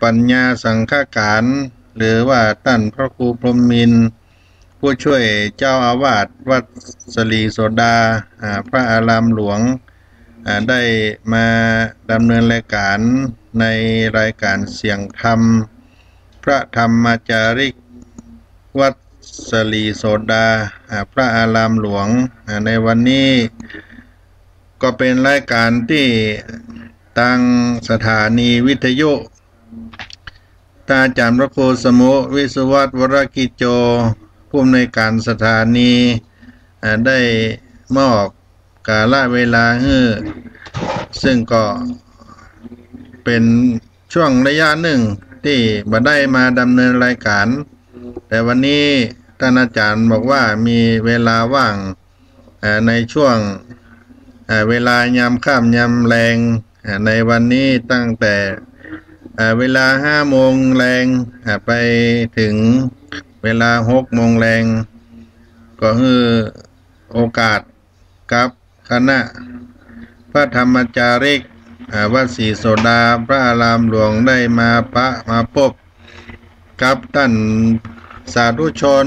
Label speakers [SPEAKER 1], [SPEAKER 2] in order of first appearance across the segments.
[SPEAKER 1] ปัญญาสังฆการหรือว่าท่านพระครูพรหมินทร์ผู้ช่วยเจ้าอาวาสวัดสลีโสดาพระอารามหลวงได้มาดำเนินรายการในรายการเสียงธรรมพระธรรมจาริกวัดสลีโสดาพระอารามหลวงในวันนี้ก็เป็นรายการที่ทางสถานีวิทยุอาจารย์พระครูสมุวิศวัตวรกิจโจผู้อำนวยการสถานีได้มอบกาลเวลาให้ซึ่งก็เป็นช่วงระยะหนึ่งที่บ่ได้มาดำเนินรายการแต่วันนี้ท่านอาจารย์บอกว่ามีเวลาว่างในช่วงเวลายามค่ำยามแรงในวันนี้ตั้งแต่เวลา5 โมงแรงไปถึงเวลา6 โมงแรงก็คือโอกาสกับคณะพระธรรมจาริกวัดศรีโสดาพระอารามหลวงได้มาพบกับท่านสาธุชน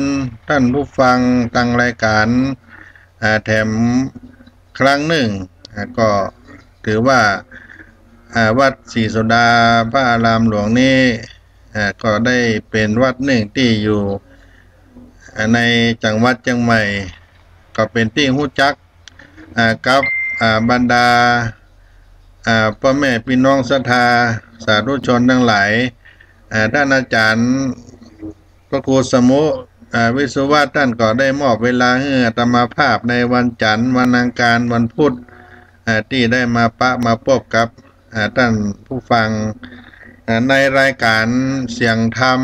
[SPEAKER 1] ท่านผู้ฟังตั้งรายการแถมครั้งหนึ่งก็ถือว่าวัดศรีโสดาพระอารามหลวงนี้ก็ได้เป็นวัดหนึ่งที่อยู่ในจังหวัดเชียงใหม่ก็เป็นที่รู้จักกับบรรดาพ่อแม่พี่น้องศรัทธาสาธุชนทั้งหลายท่านอาจารย์พระครูสมุวิศวะท่านก็ได้มอบเวลาให้อาตมาภาพในวันจันทร์วันอังคารวันพุธที่ได้มาพบกับท่านผู้ฟังในรายการเสียงธรรม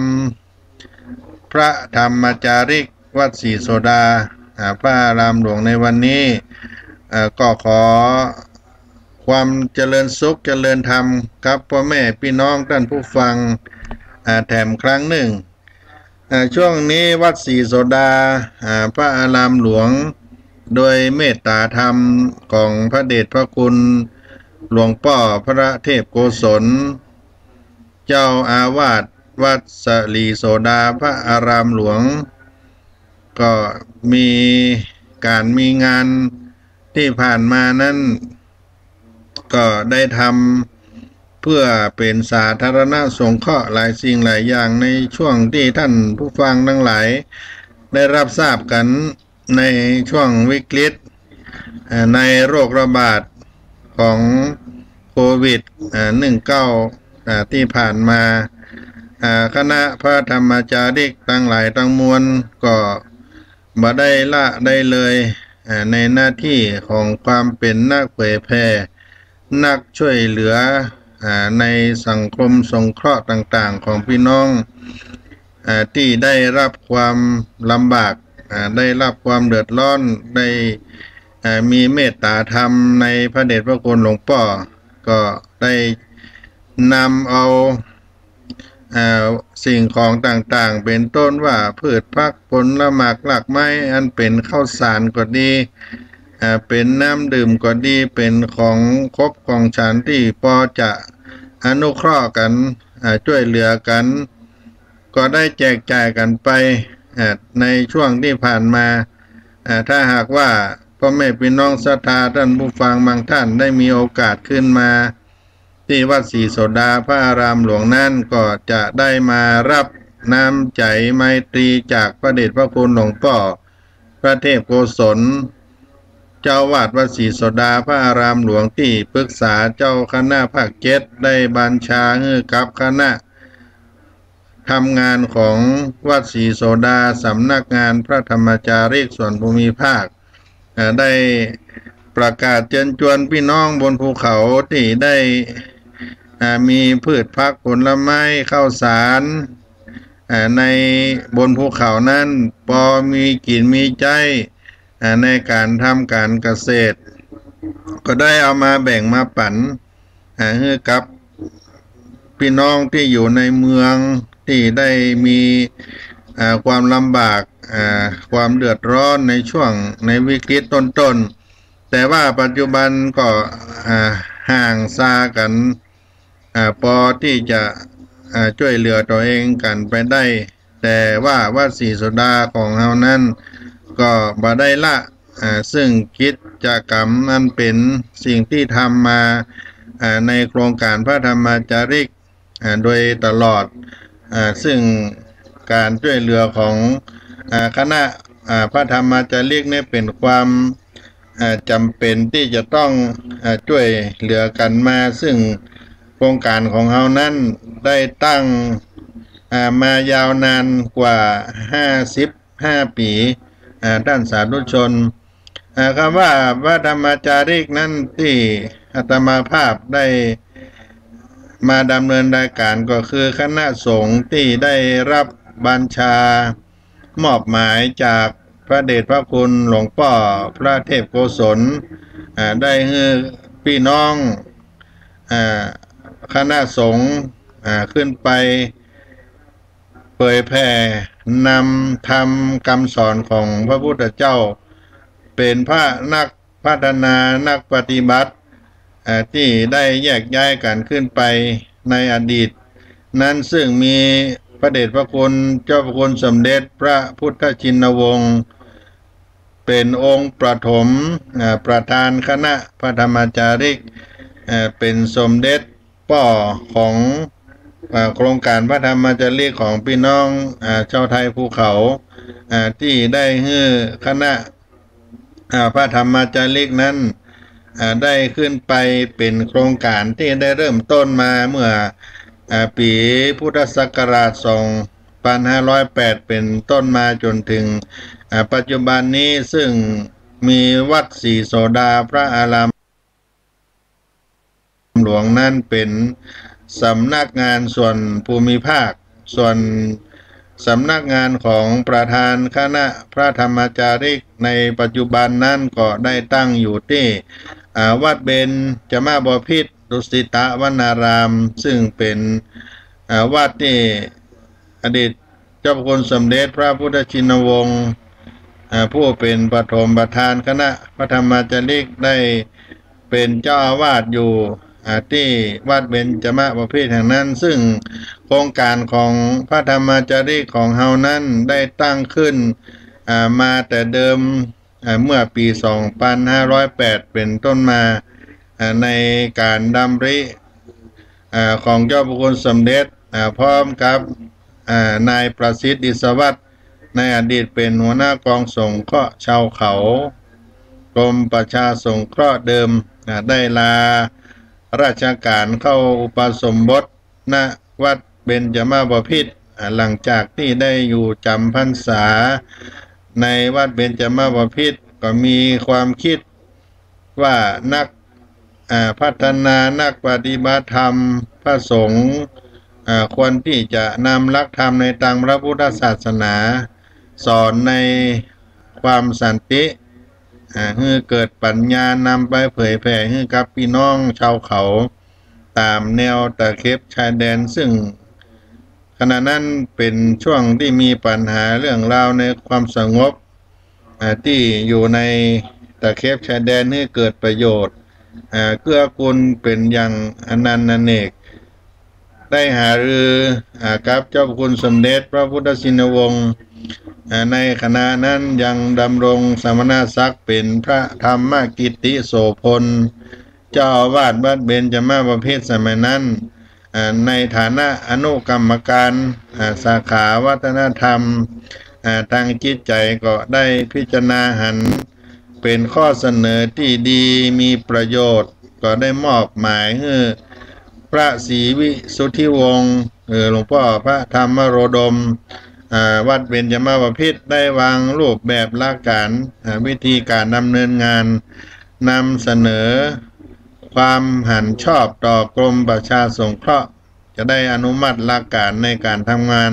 [SPEAKER 1] พระธรรมจาริกวัดศรีโสดาพระอารามหลวงในวันนี้ก็ขอความเจริญสุขเจริญธรรมกับพ่อแม่พี่น้องท่านผู้ฟังแถมครั้งหนึ่งช่วงนี้วัดศรีโสดาพระอารามหลวงโดยเมตตาธรรมของพระเดชพระคุณหลวงพ่อพระเทพโกศลเจ้าอาวาสวัดสลีโสดาพระอารามหลวงก็มีงานที่ผ่านมานั้นก็ได้ทำเพื่อเป็นสาธารณสงเคราะห์หลายสิ่งหลายอย่างในช่วงที่ท่านผู้ฟังทั้งหลายได้รับทราบกันในช่วงวิกฤตในโรคระบาดของโควิด19ที่ผ่านมาคณะพระธรรมจาริกทั้งหลายทั้งมวลก็บ่ได้ละได้เลยในหน้าที่ของความเป็นนักเผยแพร่นักช่วยเหลือในสังคมสงเคราะห์ต่างๆของพี่น้องที่ได้รับความลำบากได้รับความเดือดร้อนได้มีเมตตาธรรมในพระเดชพระคุณหลวงพ่อก็ได้นำเอาสิ่งของต่างๆเป็นต้นว่าพืชผักผลไม้หลากไม้อันเป็นข้าวสารก็ดีเป็นน้ำดื่มก็ดีเป็นของครบของฉันที่พอจะอนุเคราะห์กันช่วยเหลือกันก็ได้แจกจ่ายกันไปในช่วงที่ผ่านมาถ้าหากว่าพ่อแม่พี่น้องศรัทธาท่านผู้ฟังบางท่านได้มีโอกาสขึ้นมาที่วัดศรีโสดาพระอารามหลวงนั้นก็จะได้มารับน้ำใจไมตรีจากพระเดชพระคุณหลวงพ่อพระเทพโกศลเจ้าวาดวัดศรีโสดาพระอารามหลวงที่ปรึกษาเจ้าคณะภาค7ได้บัญชาให้กับคณะทำงานของวัดศรีโสดาสำนักงานพระธรรมจาริกส่วนภูมิภาคได้ประกาศเชิญชวนพี่น้องบนภูเขาที่ได้มีพืชผักผลไม้ข้าวสารในบนภูเขานั้นพอมีกินมีใจในการทำการเกษตรก็ได้เอามาแบ่งมาปันให้กับพี่น้องที่อยู่ในเมืองที่ได้มีความลำบากความเดือดร้อนในช่วงในวิกฤตต้นๆแต่ว่าปัจจุบันก็ห่างซากันพอที่จะ ช่วยเหลือตัวเองกันไปได้แต่ว่าวัดศรีโสดาของเฮานั้นก็บ่ได้ละซึ่งกิจกรรมนั้นเป็นสิ่งที่ทำมาในโครงการพระธรรมจาริกโดยตลอดซึ่งการช่วยเหลือของคณะพระธรรมจาริกนี่เป็นความจำเป็นที่จะต้องช่วยเหลือกันมาซึ่งโครงการของเรานั้นได้ตั้งมายาวนานกว่า55 ปีด้านสาธุชนคำว่าพระธรรมจาริกนั้นที่อาตมาภาพได้มาดำเนินรายการก็คือคณะสงฆ์ที่ได้รับบัญชามอบหมายจากพระเดชพระคุณหลวงพ่อพระเทพโกศลได้ให้พี่น้องคณะสงฆ์ขึ้นไปเผยแผ่นำธรรมคำสอนของพระพุทธเจ้าเป็นพระนักพัฒนานักปฏิบัติที่ได้แยกย้ายกันขึ้นไปในอดีตนั้นซึ่งมีพระเดชพระคุณเจ้าพระคุณสมเด็จพระพุทธชินวงศ์เป็นองค์ประถมประธานคณะพระธรรมจาริกเป็นสมเด็จป่อของโครงการพระธรรมจาริกของพี่น้องชาวไทยภูเขาที่ได้ให้คณะพระธรรมจาริกนั้นได้ขึ้นไปเป็นโครงการที่ได้เริ่มต้นมาเมื่อปีพุทธศักราช2508เป็นต้นมาจนถึงปัจจุบันนี้ซึ่งมีวัดศรีโสดาพระอารามหลวงนั่นเป็นสำนักงานส่วนภูมิภาคส่วนสำนักงานของประธานคณะพระธรรมจาริกในปัจจุบันนั้นก็ได้ตั้งอยู่ที่วัดเบญจมาบพิตรดุสิตวนารามซึ่งเป็นวัดที่อดีตเจ้าพระคุณสมเด็จพระพุทธชินวงศ์ผู้เป็นปฐมประธานคณะพระธรรมจาริกได้เป็นเจ้าอาวาสอยู่ที่วัดเบญจมาบพิตรแห่งนั้นซึ่งโครงการของพระธรรมจาริกของเฮานั้นได้ตั้งขึ้นมาแต่เดิมเมื่อปี2508เป็นต้นมาในการดำริของเจ้าพระคุณสมเด็จพร้อมกับนายประสิทธิ์อิสวัตรในอดีตเป็นหัวหน้ากองสงเคราะห์ชาวเขากรมประชาสงเคราะห์เดิมได้ลาราชการเข้าอุปสมบทณวัดเบญจมาบพิตรหลังจากที่ได้อยู่จำพรรษาในวัดเบญจมาบพิตรก็มีความคิดว่านักพัฒนานักปฏิบัติธรรมพระสงฆ์ควรที่จะนำหลักธรรมในทางพระพุทธศาสนาสอนในความสันติให้เกิดปัญญานำไปเผยแผ่ให้กับพี่น้องชาวเขาตามแนวตะเข็บชายแดนซึ่งขณะนั้นเป็นช่วงที่มีปัญหาเรื่องราวในความสงบที่อยู่ในตะเข็บชายแดนให้เกิดประโยชน์เกื้อกูลเป็นอย่างอนันต์อเนกได้หารือกับเจ้าพระคุณสมเด็จพระพุทธชินวงศ์ในขณะนั้นยังดำรงสมณศักดิ์เป็นพระธรรมกิติโสพลเจ้าอาวาสวัดเบญจมาบพิตรสมัยนั้นในฐานะอนุกรรมการสาขาวัฒนธรรมทางจิตใจก็ได้พิจารณาหันเป็นข้อเสนอที่ดีมีประโยชน์ก็ได้มอบหมายให้พระศรีวิสุทธิวงศ์หลวงพ่อพระธรรมโรดมวัดเบญจมาบพิตรได้วางรูปแบบหลักการวิธีการดำเนินงานนำเสนอความหันชอบต่อกรมประชาสงเคราะห์จะได้อนุมัติหลักการในการทำงาน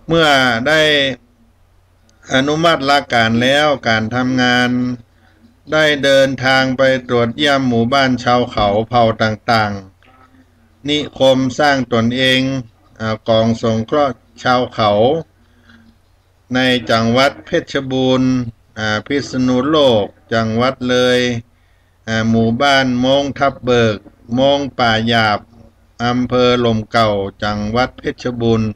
[SPEAKER 1] เมื่อได้อนุมัติหลักการแล้วการทำงานได้เดินทางไปตรวจเยี่ยมหมู่บ้านชาวเขาเผ่าต่างๆนิคมสร้างตนเองกองสงเคราะห์ชาวเขาในจังหวัดเพชรบูรณ์พิษณุโลกจังหวัดเลยหมู่บ้านมงทับเบิกมงป่าหยาบ อำเภอลมเก่าจังหวัดเพชรบูรณ์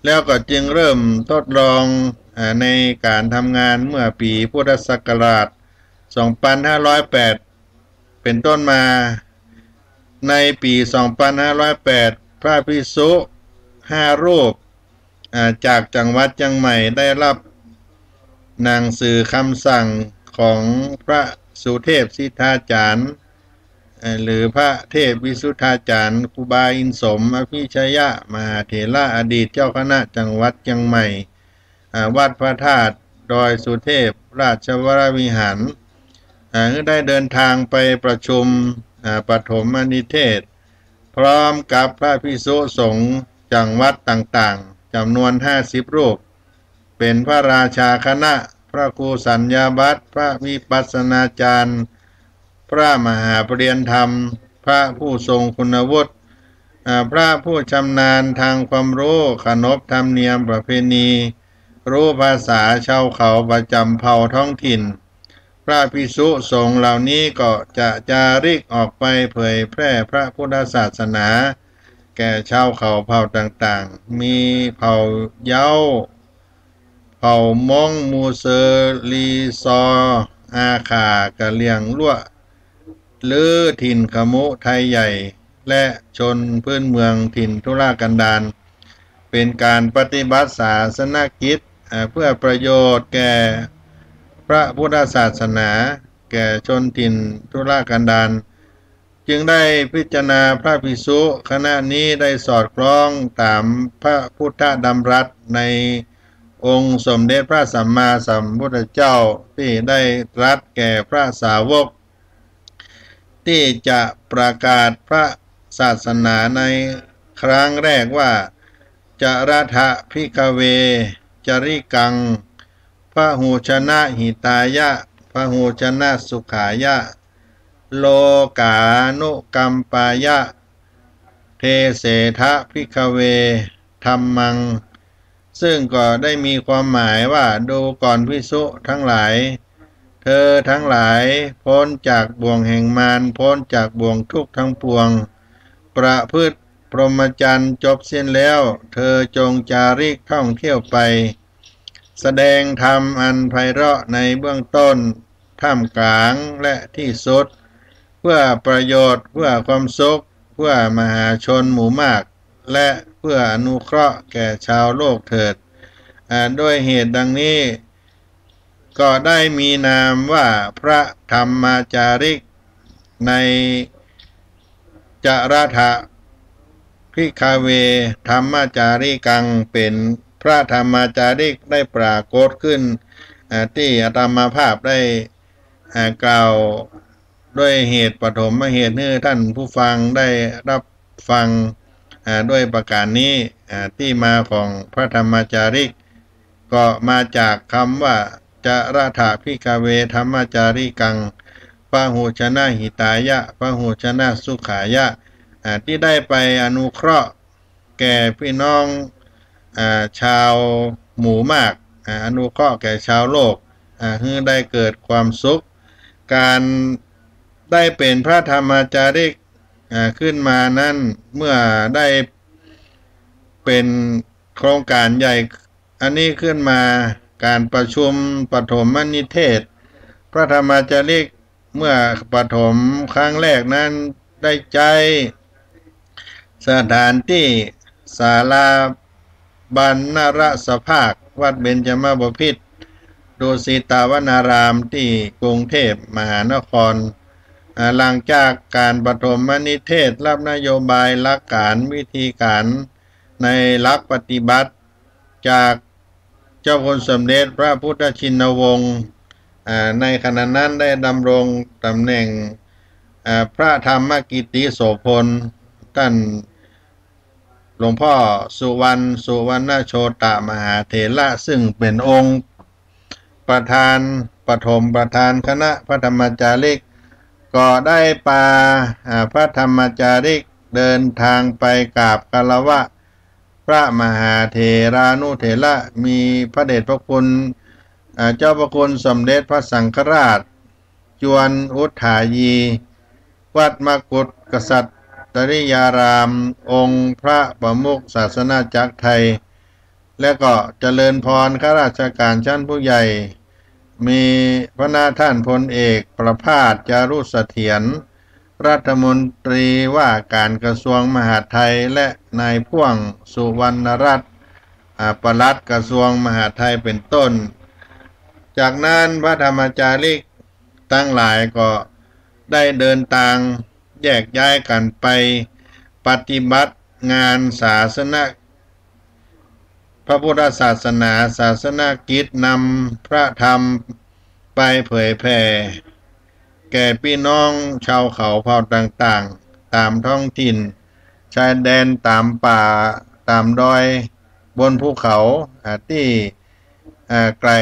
[SPEAKER 1] แล้วก็จึงเริ่มทดลองในการทำงานเมื่อปีพุทธศักราช 2508 เป็นต้นมาในปี 2508 พระภิกษุ5 รูปจากจังหวัดเชียงใหม่ได้รับหนังสือคำสั่งของพระสุเทพสิทธาจารย์หรือพระเทพวิสุทธาจารย์ครูบาอินสมอภิชยะมหาเถระอดีตเจ้าคณะจังหวัดเชียงใหม่วัดพระธาตุดอยสุเทพราชวรวิหารได้เดินทางไปประชุมปฐมนิเทศพร้อมกับพระภิกษุสงฆ์จังหวัดต่างๆจำนวน50 รูปเป็นพระราชาคณะพระครูสัญญาบัตรพระวิปัสสนาจารย์พระมหาปริยญธรรมพระผู้ทรงคุณวุฒิพระผู้ชำนาญทางความรู้ขนบธรรมเนียมประเพณีรู้ภาษาชาวเขาประจำเผ่าท้องถิ่นพระภิกษุสงฆ์เหล่านี้ก็จะจาริกออกไปเผยแพร่พระพุทธศาสนาแก่ชาวเขาเผ่าต่างๆมีเผ่าเย้าเผ่ามงมูเซอร์ลีซออาขากะเหลี่ยงลั่วหรือถิ่นขมุไทยใหญ่และชนพื้นเมืองถิ่นทุรกันดารเป็นการปฏิบัติศาสนกิจเพื่อประโยชน์แก่พระพุทธศาสนาแก่ชนถิ่นทุรกันดารจึงได้พิจารณาพระภิกษุคณะนี้ได้สอดคล้องตามพระพุทธดำรัสในองค์สมเด็จพระสัมมาสัมพุทธเจ้าที่ได้ตรัสแก่พระสาวกที่จะประกาศพระศาสนาในครั้งแรกว่าจรัฐภิกขเวจริกังพหูชนะหิตายะพหูชนะสุขายะโลกานุกัมปายะเทเสทะภิกขเวธัมมังซึ่งก็ได้มีความหมายว่าดูก่อนภิกษุทั้งหลายเธอทั้งหลายพ้นจากบ่วงแห่งมารพ้นจากบ่วงทุกข์ทั้งปวงประพฤติพรหมจรรย์จบสิ้นแล้วเธอจงจาริกท่องเที่ยวไปแสดงธรรมอันไพเราะในเบื้องต้นท่ามกลางและที่สุดเพื่อประโยชน์เพื่อความสุขเพื่อมหาชนหมู่มากและเพื่ออนุเคราะห์แก่ชาวโลกเถิดด้วยเหตุดังนี้ก็ได้มีนามว่าพระธรรมจาริกในจรัฐภิกขเวธรรมจาริกังเป็นพระธรรมจาริกได้ปรากฏขึ้นที่อาตมาภาพได้กล่าวด้วยเหตุปฐมเหตุให้ท่านผู้ฟังได้รับฟังด้วยประการนี้ที่มาของพระธรรมจาริกก็มาจากคำว่าจรัฐภิกขเวธรรมจาริกังพหูชนะหิตายะพหูชนะสุขายะที่ได้ไปอนุเคราะห์แก่พี่น้องชาวหมู่มากอนุเคราะห์แก่ชาวโลกให้ได้เกิดความสุขการได้เป็นพระธรรมจาริกขึ้นมานั้นเมื่อได้เป็นโครงการใหญ่อันนี้ขึ้นมาการประชุมปฐมนิเทศพระธรรมจาริกเมื่อปฐมครั้งแรกนั้นได้ใจสถานที่ศาลาบรรณรสภาควัดเบญจมบพิตรดุสิตวนารามที่กรุงเทพมหานครหลังจากการปฐมนิเทศรับนโยบายหลักการวิธีการในหลักปฏิบัติจากเจ้าคุณสมเด็จพระพุทธชินวงศ์ในขณะนั้นได้ดำรงตำแหน่งพระธรรมกิติโสพลท่านหลวงพ่อสุวรรณโชตมหาเถระซึ่งเป็นองค์ประธานปฐมประธานคณะพระธรรมจาริกก็ได้ปาพระธรรมจาริกเดินทางไปกราบคารวะพระมหาเถรานุเถระมีพระเดชพระคุณเจ้าพระคุณสมเด็จพระสังฆราชจวนอุทธายีวัดมกุฏกษัตริย์ ตริยารามองค์พระประมุขศาสนาจักรไทยและก็เจริญพรข้าราชการชั้นผู้ใหญ่มีพระนาท่านพลเอกประภาส จารุเสถียรรัฐมนตรีว่าการกระทรวงมหาดไทยและนายพ่วงสุวรรณรัตน์ปลัดกระทรวงมหาดไทยเป็นต้นจากนั้นพระธรรมจาริกทั้งหลายก็ได้เดินทางแยกย้ายกันไปปฏิบัติงานศาสนาพระพุทธศาสนาศาสนากิจนำพระธรรมไปเผยแผ่แก่พี่น้องชาวเขาเผ่าต่างๆตามท้องถิ่นชายแดนตามป่าตามดอยบนภูเขาที่ไกล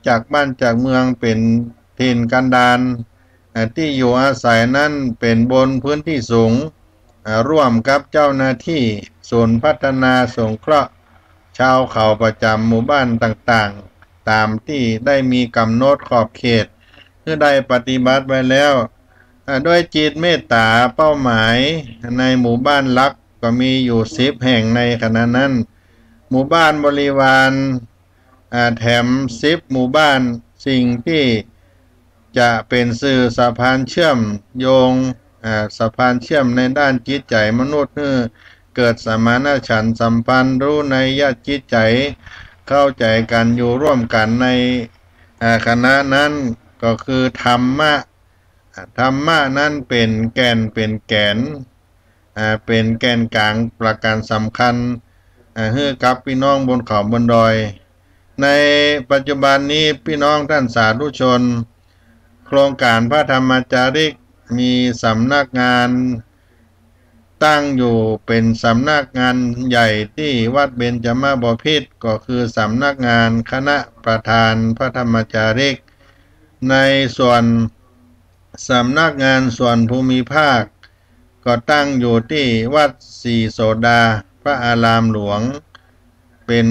[SPEAKER 1] จากบ้านจากเมืองเป็นถิ่นกันดารที่อยู่อาศัยนั้นเป็นบนพื้นที่สูงร่วมกับเจ้าหน้าที่ศูนย์พัฒนาสงเคราะห์ชาวเขาประจำหมู่บ้านต่างๆตามที่ได้มีกำหนดขอบเขตเพื่อได้ปฏิบัติไว้แล้วด้วยจิตเมตตาเป้าหมายในหมู่บ้านหลักก็มีอยู่10 แห่งในขณะนั้นหมู่บ้านบริวารแถม10 หมู่บ้านสิ่งที่จะเป็นสื่อสะพานเชื่อมโยงสะพานเชื่อมในด้านจิตใจมนุษย์เกิดสมานฉันท์สัมพันธ์รู้ในญาติจิตใจเข้าใจกันอยู่ร่วมกันในคณะนั้นก็คือธรรมะนั้นเป็นแก่นเป็นแกนเป็นแกนกลางประการสำคัญให้กับพี่น้องบนเขาบนดอยในปัจจุบันนี้พี่น้องท่านสาธุชนโครงการพระธรรมจาริกมีสำนักงานตั้งอยู่เป็นสำนักงานใหญ่ที่วัดเบญจมาบพิตรก็คือสำนักงานคณะประธานพระธรรมจาริกในส่วนสำนักงานส่วนภูมิภาคก็ตั้งอยู่ที่วัดศรีโสดาพระอารามหลวงเป็น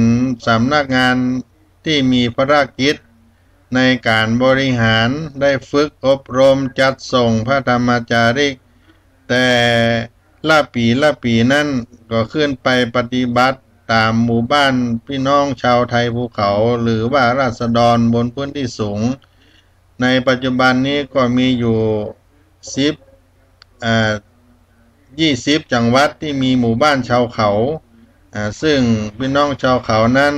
[SPEAKER 1] สำนักงานที่มีภารกิจในการบริหารได้ฝึกอบรมจัดส่งพระธรรมจาริกแต่ละปีนั้นก็ขึ้นไปปฏิบัติตามหมู่บ้านพี่น้องชาวไทยภูเขาหรือว่าราษฎรบนพื้นที่สูงในปัจจุบันนี้ก็มีอยู่20 จังหวัดที่มีหมู่บ้านชาวเขาซึ่งพี่น้องชาวเขานั้น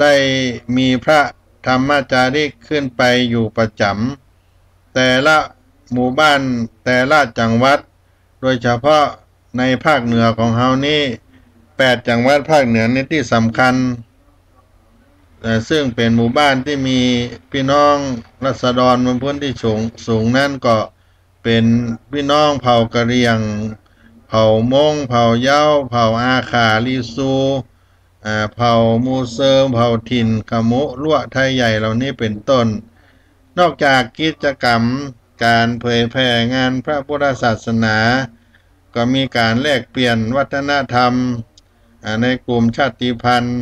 [SPEAKER 1] ได้มีพระธรรมจาริกขึ้นไปอยู่ประจำแต่ละหมู่บ้านแต่ละจังหวัดโดยเฉพาะในภาคเหนือของเฮานี้8 จังหวัดภาคเหนือในที่สำคัญซึ่งเป็นหมู่บ้านที่มีพี่น้องราษฎรบนพื้นที่สูงนั้นก็เป็นพี่น้องเผ่ากะเหรี่ยงเผ่ามงเผ่าเย้าเผ่าอาขาลีซูเผ่ามูเซอร์เผ่าถิ่นขมุลั่วไทยใหญ่เหล่านี้เป็นต้นนอกจากกิจกรรมการเผยแผ่งานพระพุทธศาสนาก็มีการแลกเปลี่ยนวัฒนธรรมในกลุ่มชาติพันธุ์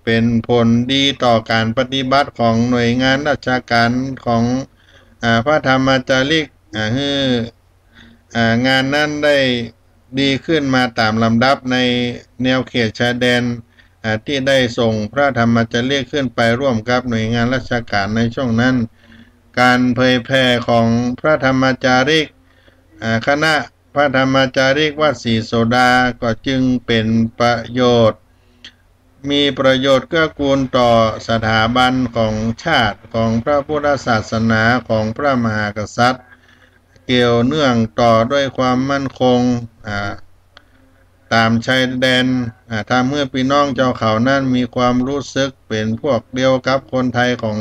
[SPEAKER 1] เป็นผลดีต่อการปฏิบัติของหน่วยงานราชการของพระธรรมจาริกให้งานนั้นได้ดีขึ้นมาตามลำดับในแนวเขตชายแดนที่ได้ส่งพระธรรมจาริกขึ้นไปร่วมกับหน่วยงานราชการในช่วงนั้นการเผยแผ่ของพระธรรมจาริกคณะพระธรรมจาริกวัดศรีโสดาก็จึงเป็นประโยชน์มีประโยชน์เกื้อกูลต่อสถาบันของชาติของพระพุทธศาสนาของพระมหากษัตริย์เกี่ยวเนื่องต่อด้วยความมั่นคงตามชายแดนถ้าเมื่อพี่น้องเจ้าเขานั้นมีความรู้สึกเป็นพวกเดียวกับคนไทยของ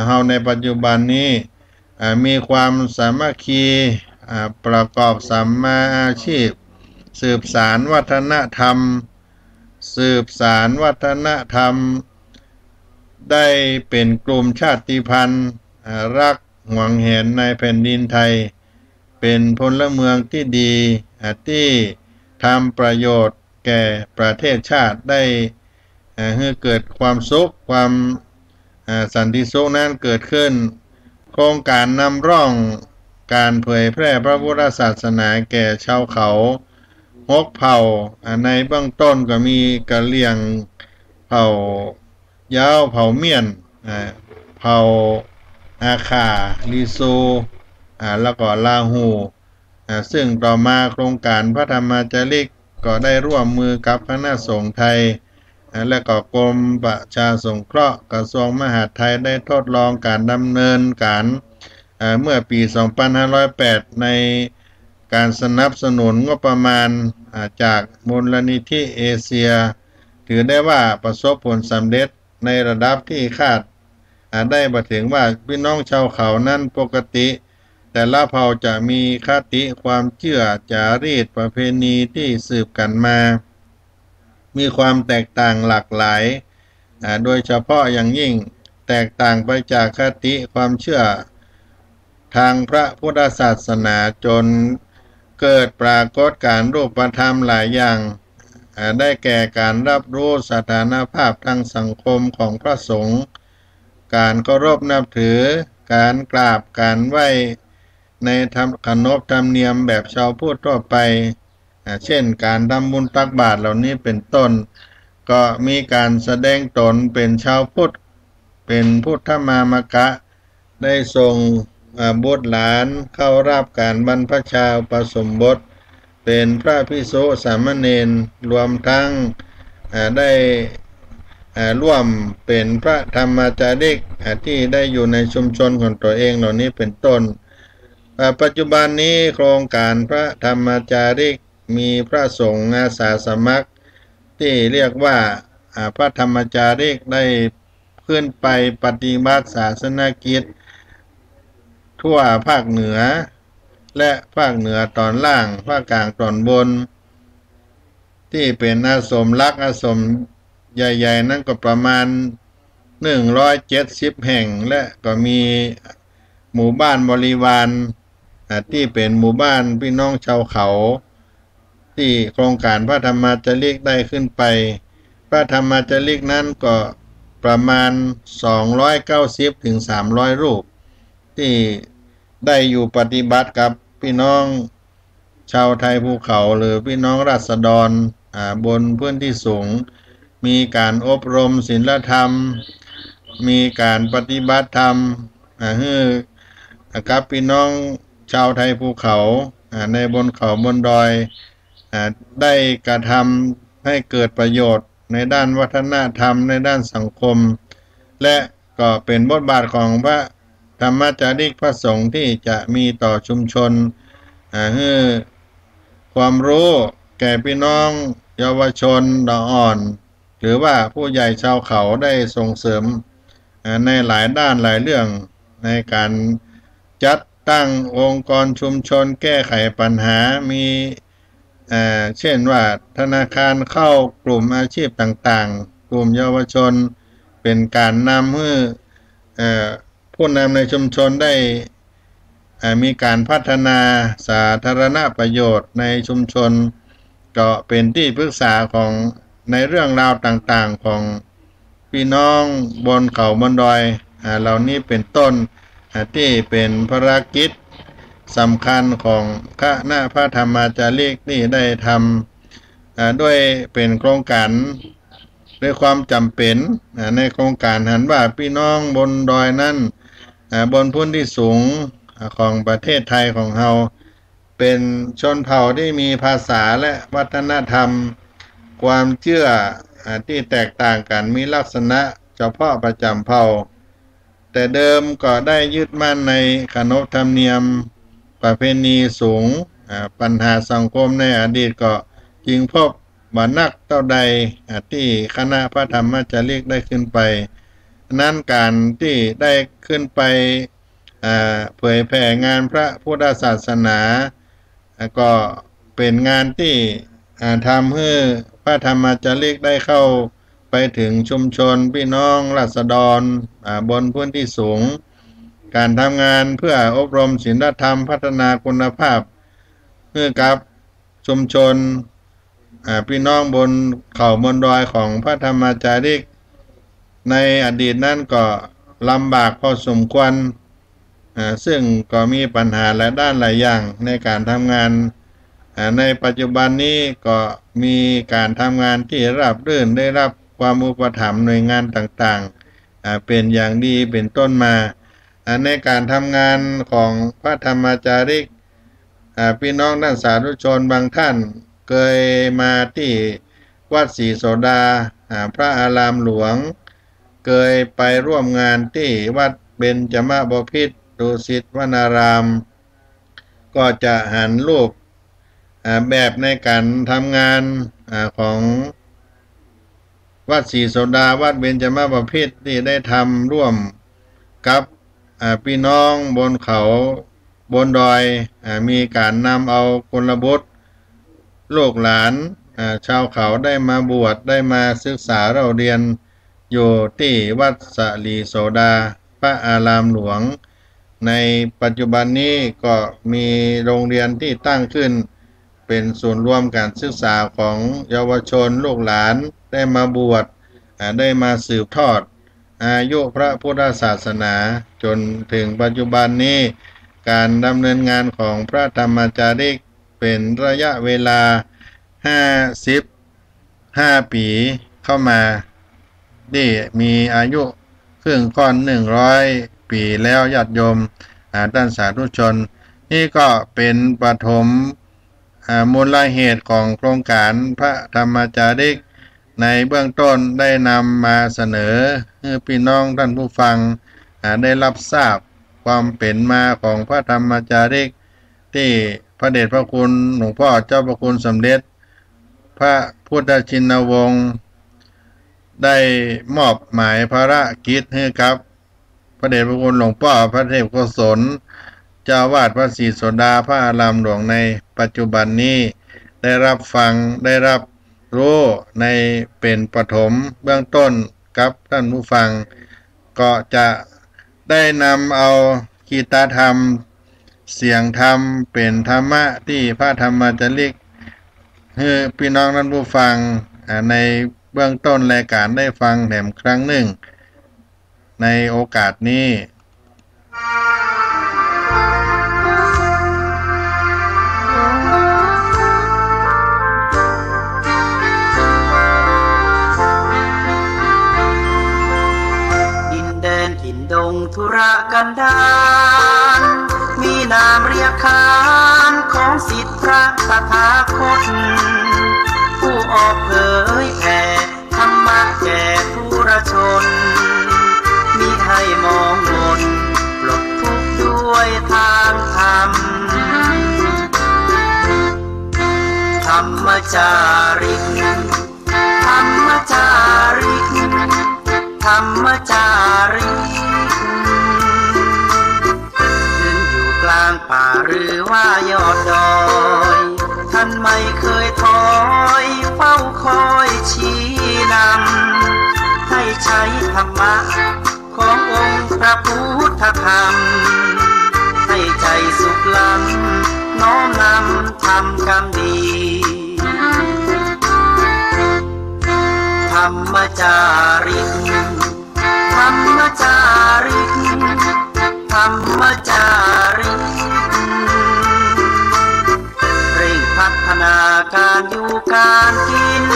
[SPEAKER 1] เฮาในปัจจุบันนี้มีความสามัคคีประกอบสัมมาอาชีพสืบสานวัฒนธรรมได้เป็นกลุ่มชาติพันธุ์รักหวงแหนในแผ่นดินไทยเป็นพลเมืองที่ดีที่ทำประโยชน์แก่ประเทศชาติได้ให้เกิดความสุขความสันติสุขนั้นเกิดขึ้นโครงการนำร่อง การเผยแพร่พระพุทธศาสนาแก่ชาวเขา6 เผ่าในเบื้องต้นก็มีกะเหรี่ยงเผ่ายาวเผ่าเมียนเผ่าอาคาลิโซแล้วก็ลาหูซึ่งต่อมาโครงการพระธรรมจาริกก็ได้ร่วมมือกับคณะสงฆ์ไทยและก็กรมประชาสงเคราะห์กระทรวงมหาดไทยได้ทดลองการดำเนินการเมื่อปี 2508 ในการสนับสนุนงบประมาณจากมูลนิธิเอเชียถือได้ว่าประสบผลสำเร็จในระดับที่คาดได้มาถึงว่าพี่น้องชาวเขานั้นปกติแต่ละเผ่าจะมีคติความเชื่อจารีตประเพณีที่สืบกันมามีความแตกต่างหลากหลายโดยเฉพาะอย่างยิ่งแตกต่างไปจากคติความเชื่อทางพระพุทธศาสนาจนเกิดปรากฏการณ์รูปธรรมหลายอย่างได้แก่การรับรู้สถานภาพทางสังคมของพระสงฆ์การเคารพนับถือการกราบการไหว้ในขนบธรรมเนียมแบบชาวพุทธทั่วไปเช่นการทำบุญตักบาตรเหล่านี้เป็นต้นก็มีการแสดงตนเป็นชาวพุทธเป็นพุทธมามกะได้ส่งบุตรหลานเข้ารับการบรรพชาอุปสมบทเป็นพระภิกษุสามเณรรวมทั้งได้ร่วมเป็นพระธรรมจาริกที่ได้อยู่ในชุมชนของตัวเองเหล่านี้เป็นต้นปัจจุบันนี้โครงการพระธรรมจาริกมีพระสงฆ์อาสาสมัครที่เรียกว่าพระธรรมจาริกได้ขึ้นไปปฏิบัติศาสนกิจทั่วภาคเหนือและภาคเหนือตอนล่างภาคกลางตอนบนที่เป็นอาสมลักอาสมใหญ่ๆนั่นก็ประมาณ170 แห่งและก็มีหมู่บ้านบริวารที่เป็นหมู่บ้านพี่น้องชาวเขาที่โครงการพระธรรมจาริกได้ขึ้นไปพระธรรมจาริกนั้นก็ประมาณ290 ถึง 300 รูปที่ได้อยู่ปฏิบัติกับพี่น้องชาวไทยภูเขาหรือพี่น้องราษฎรบนพื้นที่สูงมีการอบรมศีลธรรมมีการปฏิบัติธรรมให้กับพี่น้องชาวไทยภูเขาในบนเขาบนดอยได้กระทำให้เกิดประโยชน์ในด้านวัฒนธรรมในด้านสังคมและก็เป็นบทบาทของพระธรรมจาริกพระสงฆ์ที่จะมีต่อชุมชนให้ความรู้แก่พี่น้องเยาวชนดอกอ่อนหรือว่าผู้ใหญ่ชาวเขาได้ส่งเสริมในหลายด้านหลายเรื่องในการจัดตั้งองค์กรชุมชนแก้ไขปัญหามีเช่นว่าธนาคารเข้ากลุ่มอาชีพต่างๆกลุ่มเยาวชนเป็นการนำให้ผู้นำในชุมชนได้มีการพัฒนาสาธารณประโยชน์ในชุมชนก็เป็นที่ปรึกษาของในเรื่องราวต่างๆของพี่น้องบนเขาบนดอยเหล่านี้เป็นต้นที่เป็นภารกิจสำคัญของคณะพระธรรมจาริกที่ได้ทำด้วยเป็นโครงการด้วยความจำเป็นในโครงการหันว่าพี่น้องบนดอยนั้นบนพื้นที่สูงของประเทศไทยของเราเป็นชนเผ่าที่มีภาษาและวัฒนธรรมความเชื่อที่แตกต่างกันมีลักษณะเฉพาะประจำเผ่าแต่เดิมก็ได้ยึดมั่นในขนบธรรมเนียมประเพณีสูงปัญหาสังคมในอดีตก็จึงพบบ่นักเท่าใดที่คณะพระธรรมจาริกได้ขึ้นไปนั้นการที่ได้ขึ้นไปเผยแผ่งานพระพุทธศาสนาก็เป็นงานที่ทำให้พระธรรมจาริกได้เข้าไปถึงชุมชนพี่น้องราษฎรบนพื้นที่สูงการทำงานเพื่ออบรมศีลธรรมพัฒนาคุณภาพเพื่อกับชุมชนพี่น้องบนเขาบนดอยของพระธรรมจาริกในอดีตนั้นก็ลำบากพอสมควร ซึ่งก็มีปัญหาและด้านหลายอย่างในการทำงานในปัจจุบันนี้ก็มีการทำงานที่ราบรื่นได้รับความอุปถัมภ์หน่วยงานต่างๆเป็นอย่างดีเป็นต้นมาในการทำงานของพระธรรมจาริกพี่น้องท่านสาธุชนบางท่านเคยมาที่วัดศรีโสดาพระอารามหลวงเคยไปร่วมงานที่วัดเบญจมบพิตรดุสิตวนารามก็จะหันรูปแบบในการทำงานของวัดศรีโสดาวัดเบญจมบพิตรที่ได้ทำร่วมกับพี่น้องบนเขาบนดอยมีการนำเอากุลบุตรลูกหลานชาวเขาได้มาบวชได้มาศึกษาเราเรียนอยู่ที่วัดสลีโสดาพระอารามหลวงในปัจจุบันนี้ก็มีโรงเรียนที่ตั้งขึ้นเป็นศูนย์รวมการศึกษาของเยาวชนลูกหลานได้มาบวชได้มาสืบทอดอายุพระพุทธศาสนาจนถึงปัจจุบันนี้การดำเนินงานของพระธรรมจาริกเป็นระยะเวลา55 ปีเข้ามาที่มีอายุครึ่งค่อน100 ปีแล้วญาติโยมท่านสาธุชนนี่ก็เป็นปฐมมูลเหตุของโครงการพระธรรมจาริกในเบื้องต้นได้นำมาเสนอให้พี่น้องท่านผู้ฟังได้รับทราบความเป็นมาของพระธรรมจาริกที่พระเดชพระคุณหลวงพ่อเจ้าพระคุณสมเด็จพระพุทธชินวงศ์ได้มอบหมายภารกิจให้กับพระเดชพระคุณหลวงพ่อพระเทพโกศลเจ้าวาดวัดศรีโสดาพระอารามหลวงในปัจจุบันนี้ได้รับฟังได้รับรู้ในเป็นปฐมเบื้องต้นกับท่านผู้ฟังก็จะได้นำเอากีตาธรรมเสียงธรรมเป็นธรรมะที่พระธรรมจาริกให้พี่น้องท่านผู้ฟังในเบื้องต้นรายการได้ฟังแถมครั้งหนึ่งในโอกาสนี้
[SPEAKER 2] ดงธุรกันดารมีนามเรียกขานของศิษย์พระตถาคตผู้ออกเผยแผ่ธรรมะแก่ผู้ราชนมิให้มองมนปลดทุกข์ด้วยทางธรรมธรรมจาริกธรรมจาริกธรรมจาริกยืนอยู่กลางป่าหรือว่ายอดดอยท่านไม่เคยถอยเฝ้าคอยชี้นำให้ใช้ธรรมะขององค์พระพุทธธรรมให้ใจสุขล้ำน้อมนำทำกรรมดีธรรมจาริกธรรมจาริกธรรมจาริกเร่งพัฒนาการอยู่การกิน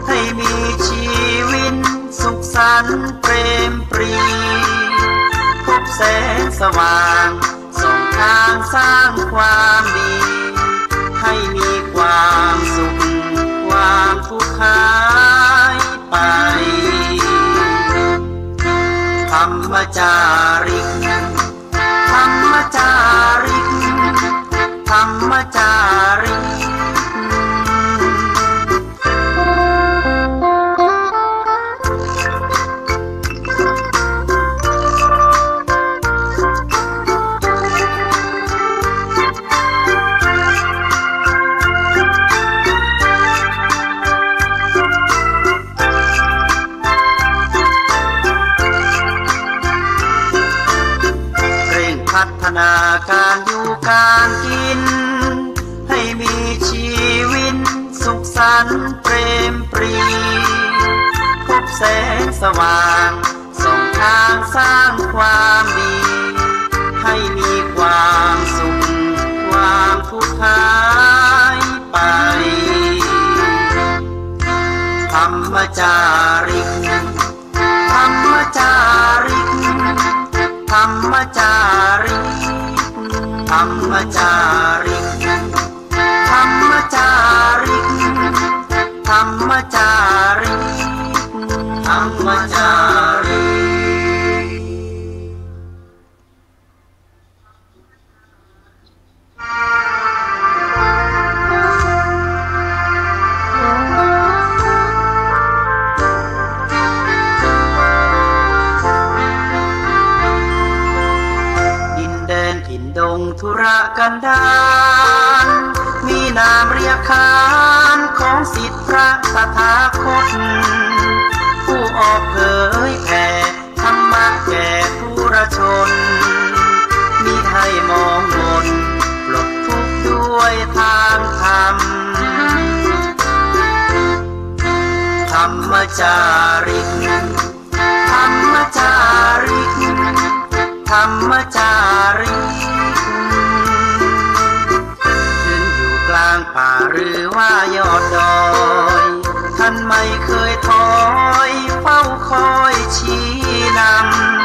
[SPEAKER 2] ให้มีชีวิตสุขสันต์เปรมปรีพบแสงสว่างส่องทางสร้างความดีให้มีความสุขความทุกข์หายไปธรรมจาริกธรรมจาริกธรรมจาริกการอยู่การกินให้มีชีวิตสุขสันต์เปรมปรีพบแสงสว่างส่องทางสร้างความดีให้ รรมจาริกธรรมจาริกธรรมจาริกธรรมจาริกธรรมจาริกธรรมจาริกธรรมจาริกดงธุรกันดารมีนามเรียกขานของศิษย์พระตถาคตผู้ออกเผยแผ่ธรรมะแก่ผู้รชนมิให้มองมนปลดทุกข์ด้วยทางธรรมธรรมจาริกธรรมจาริกธรรมจาริกถึงอยู่กลางป่าหรือว่ายอดดอยท่านไม่เคยถอยเฝ้าคอยชี้น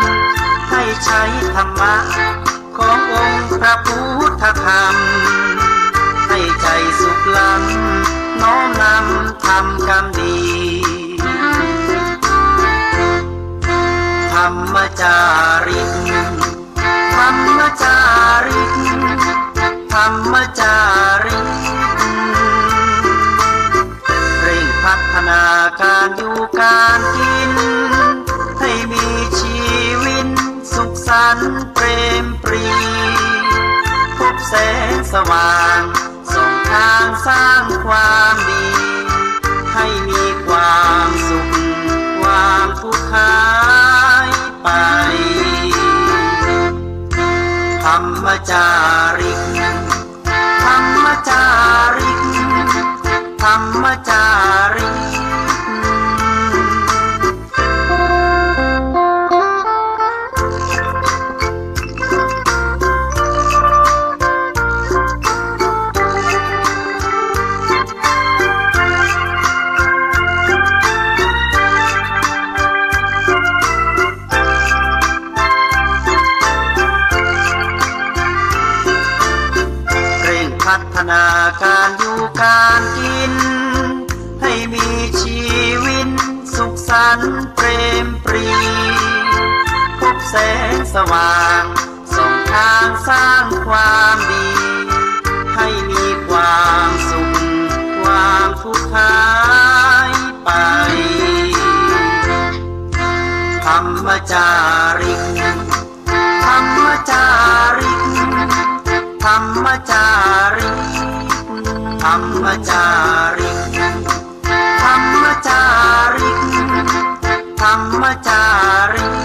[SPEAKER 2] ำให้ใช้ธรรมะขององค์พระพุทธธรรมให้ใจสุขล้ำน้อมนำทำกรรมดีธรรมจาริกธรรมจาริกธรรมจาริกเร่งพัฒนาการอยู่การกินให้มีชีวิตสุขสันต์เปรมปรีพบแสงสว่างส่องทางสร้างความดีให้มีความสุขความทุกข์หายไปธรรมจาริกธรรมจาริกธรรมจาริกพัฒนาการอยู่การกินให้มีชีวิตสุขสันต์เปรมปรีพบแสงสว่างส่องทางสร้างความดีให้มีความสุขความทุกข์หายไปธรรมจาริกธรรมจาริกธรรมจาริกธรรมจาริกธรรมจาริกธรรมจาริก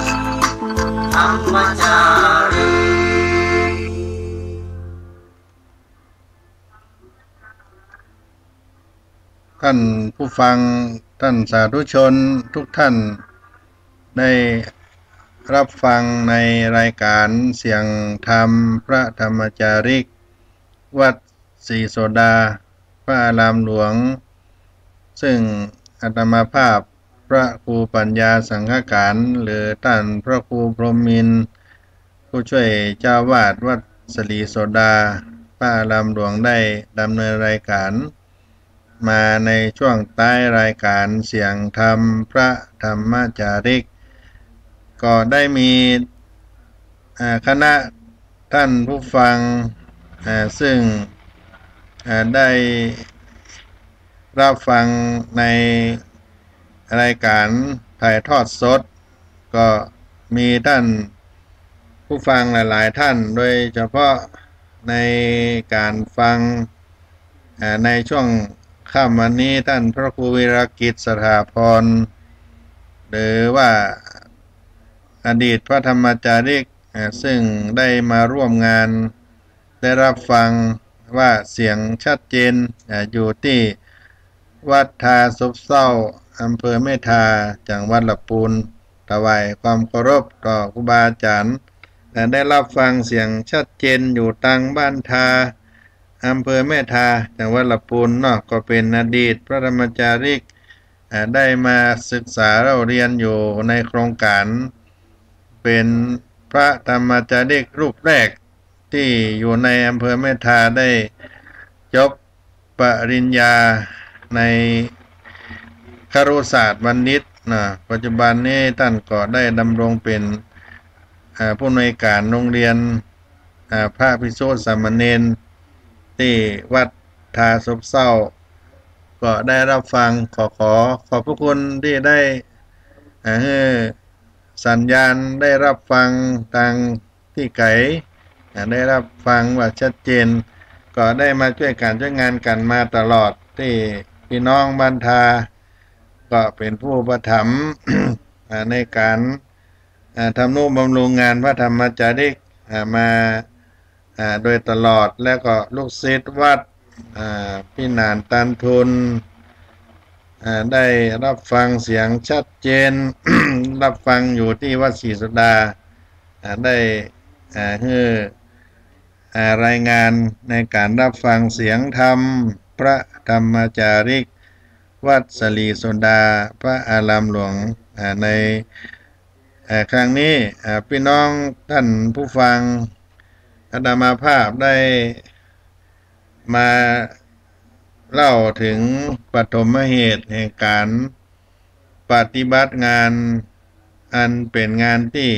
[SPEAKER 2] ธรรมจาริก
[SPEAKER 1] ท่านผู้ฟังท่านสาธุชนทุกท่านได้รับฟังในรายการเสียงธรรมพระธรรมจาริกวัดศรีโสดาพระอารามหลวงซึ่งอาตมาภาพพระครูปัญญาสังฆการหรือท่านพระครูพรหมินทร์ผู้ช่วยเจ้าวาดวัดศรีโสดาพระอารามหลวงได้ดำเนินรายการมาในช่วงท้ายรายการเสียงธรรมพระธรรมจาริกก็ได้มีคณะท่านผู้ฟังซึ่งได้รับฟังในรายการถ่ายทอดสดก็มีท่านผู้ฟังหลายๆท่านโดยเฉพาะในการฟังในช่วงค่ำวันนี้ท่านพระครูวิรกิจสถาพรหรือว่าอดีตพระธรรมจาริกซึ่งได้มาร่วมงานได้รับฟังว่าเสียงชัดเจนอยู่ที่วัดทาซบเศร้าอำเภอแม่ทาจังหวัดลำพูนถวายความเคารพต่อครูบาอาจารย์และได้รับฟังเสียงชัดเจนอยู่ตังบ้านทาอำเภอแม่ทาจังหวัดลำพูนเนาะก็เป็นอดีตพระธรรมจาริก ได้มาศึกษาเราเรียนอยู่ในโครงการเป็นพระธรรมจาริกรูปแรกที่อยู่ในอำเภอแม่ทาได้จบปริญญาในครุศาสตร์วณิชนะปัจจุบันนี้ท่านก็ได้ดำรงเป็นผู้อำนวยการโรงเรียนพระภิกษุสามเณรที่วัดทาซบเศร้าก็ได้รับฟังขอบพระคุณที่ได้ให้สัญญาณได้รับฟังทางที่ไกลได้รับฟังว่าชัดเจนก็ได้มาช่วยการช่วยงานกันมาตลอดที่พี่น้องบ้านทาก็เป็นผู้ประถม ในการทำนุบำรุงงานพระธรรมจาริกมาโดยตลอดแล้วก็ลูกศิษย์วัดพี่นานตันทุนได้รับฟังเสียงชัดเจน รับฟังอยู่ที่วัดศรีสุดาได้ให้รายงานในการรับฟังเสียงธรรมพระธรรมจาริกวัดศรีสุดาพระอารามหลวงในครั้งนี้พี่น้องท่านผู้ฟังอาตมาภาพได้มาเล่าถึงปฐมเหตุแห่งการปฏิบัติงานอันเป็นงานที่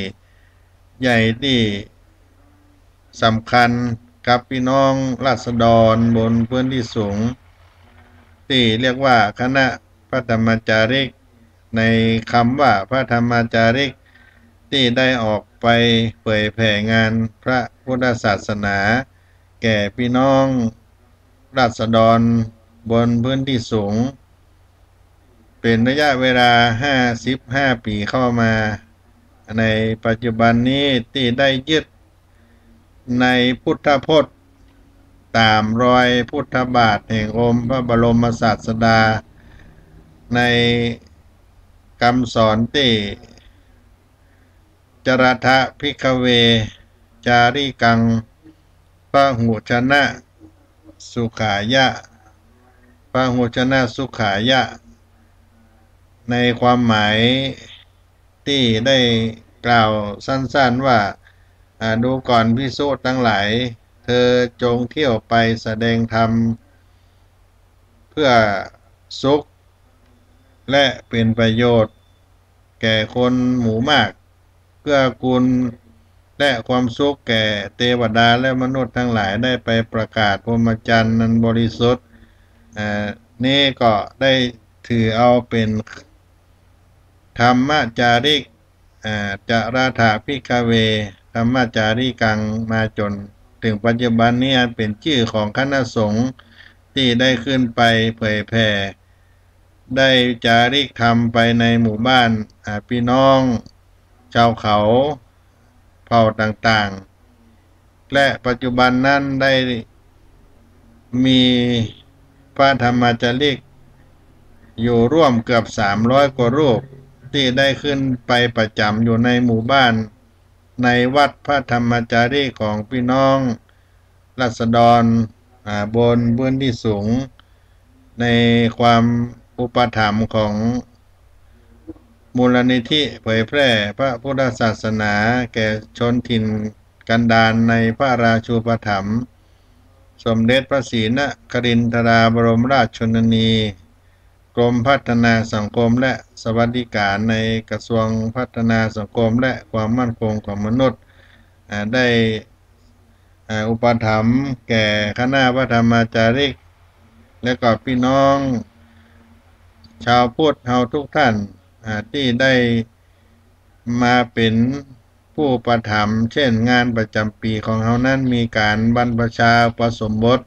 [SPEAKER 1] ใหญ่ที่สำคัญกับพี่น้องราษฎรบนพื้นที่สูงที่เรียกว่าคณะพระธรรมจาริกในคำว่าพระธรรมจาริกที่ได้ออกไปเผยแผ่งานพระพุทธศาสนาแก่พี่น้องราษฎรบนพื้นที่สูงเป็นระยะเวลา55 ปีเข้ามาในปัจจุบันนี้ที่ได้ยึดในพุทธพจน์ตามรอยพุทธบาทแห่งองค์พระบรมศาสดาในคำสอนที่จรทะภิกขเวจาริกังพหุชนะสุขายะพหุชนะสุขายะในความหมายที่ได้กล่าวสั้นๆว่าดูก่อนภิกษุทั้งหลายเธอจงเที่ยวไปแสดงธรรมเพื่อสุขและเป็นประโยชน์แก่คนหมู่มากเพื่อกุลและความสุขแก่เทวดาและมนุษย์ทั้งหลายได้ไปประกาศพรหมจรรย์นั้นบริสุทธิ์นี่ก็ได้ถือเอาเป็นธรรมจาริกจราถาภิกขเวธรรมจาริกังมาจนถึงปัจจุบันนี้เป็นชื่อของคณะสงฆ์ที่ได้ขึ้นไปเผยแผ่ได้จาริกธรรมไปในหมู่บ้านพี่น้องชาวเขาเผ่าต่างๆและปัจจุบันนั้นได้มีพระธรรมจาริกอยู่ร่วมเกือบ300 กว่ารูปที่ได้ขึ้นไปประจำอยู่ในหมู่บ้านในวัดพระธรรมจาริกของพี่น้องราษฎรบนพื้นที่สูงในความอุปถัมภ์ของมูลนิธิเผยแพร่พระพุทธศาสนาแก่ชนถิ่นกันดารในพระราชูปถัมภ์สมเด็จพระศรีนครินทราบรมราชชนนีกรมพัฒนาสังคมและสวัสดิการในกระทรวงพัฒนาสังคมและความมั่นคงของมนุษย์ได้อุปถัมภ์แก่คณะพระธรรมจาริกและก็พี่น้องชาวพุทธเฮาทุกท่านที่ได้มาเป็นผู้อุประถมภ์เช่นงานประจำปีของเฮานั้นมีการบรรพชาอุปสมบท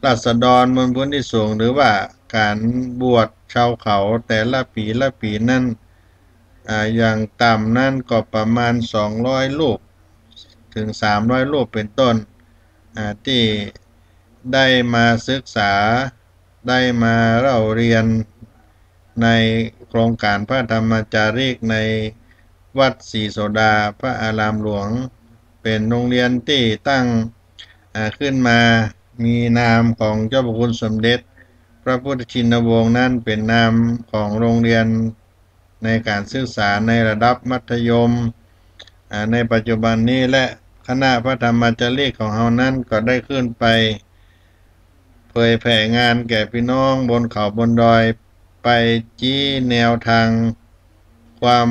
[SPEAKER 1] ราษฎรบนพื้นที่สูงหรือว่าการบวชชาวเขาแต่ละปีนั้นอย่างต่ำนั่นก็ประมาณ200 รูปถึง300 รูปเป็นต้นที่ได้มาศึกษาได้มาเล่าเรียนในโครงการพระธรรมจาริกในวัดศรีโสดาพระอารามหลวงเป็นโรงเรียนที่ตั้งขึ้นมามีนามของเจ้าพระคุณสมเด็จพ พระพุทธชินวงศ์นั้นเป็นนามของโรงเรียนในการศึกษาในระดับมัธยมในปัจจุบันนี้และคณะพระธรรมจารีของเฮานั้นก็ได้ขึ้นไปเผยแผ่งานแก่พี่น้องบนเขาบนดอยไปชี้แนวทางความ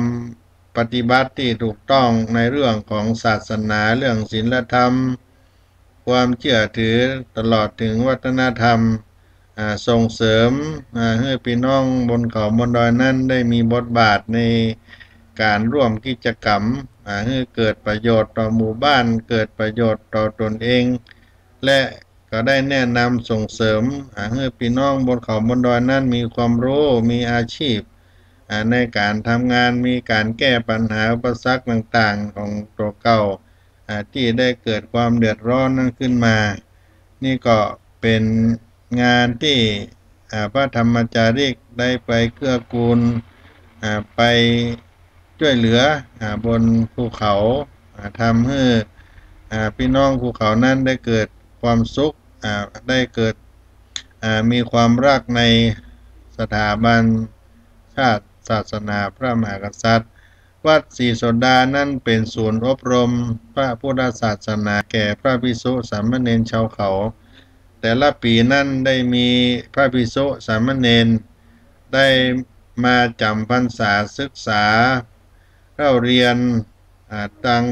[SPEAKER 1] ปฏิบัติที่ถูกต้องในเรื่องของศาสนาเรื่องศีลธรรมความเชื่อถือตลอดถึงวัฒนธรรมส่งเสริมให้พี่น้องบนเขาบนดอยนั้นได้มีบทบาทในการร่วมกิจกรรมให้เกิดประโยชน์ต่อหมู่บ้านเกิดประโยชน์ต่อตนเองและก็ได้แนะนำส่งเสริมให้พี่น้องบนเขาบนดอยนั้นมีความรู้มีอาชีพในการทำงานมีการแก้ปัญหาอุปสรรคต่างๆของตัวเก่าที่ได้เกิดความเดือดร้อนนั้นขึ้นมานี่ก็เป็นงานที่พระธรรมจารีกได้ไปเกื้อกูลไปช่วยเหลือบนภูเขาทำให้พี่น้องภูเขานั้นได้เกิดความสุขได้เกิดมีความรักในสถาบันชาติศาสนาพระมหากษัตริย์วัดศรีโสดานั้นเป็นศูนย์อบรมพระพุทธศาสนาแก่พระภิกษุสามเณรชาวเขาแต่ละปีนั้นได้มีพระภิกษุสามเณรได้มาจำพรรษาศึกษาเรียน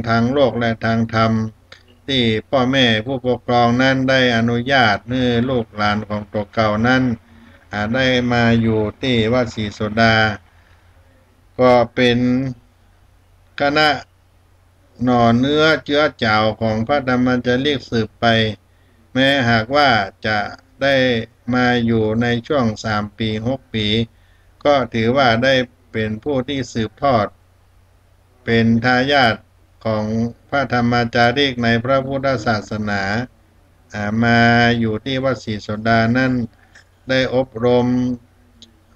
[SPEAKER 1] ทางโลกและทางธรรมที่พ่อแม่ผู้ปกครองนั้นได้อนุญาตให้ลูกหลานของตัวเก่านั้นได้มาอยู่ที่วัดศรีโสดาก็เป็นคณะหน่อเนื้อเชื้อเจ้าของพระธรรมจารีกสืบไปแม้หากว่าจะได้มาอยู่ในช่วง3 ปี6 ปีก็ถือว่าได้เป็นผู้ที่สืบทอดเป็นทายาทของพระธรรมจารีกในพระพุทธศาสนามาอยู่ที่วัดศรีโสดานั้นได้อบรม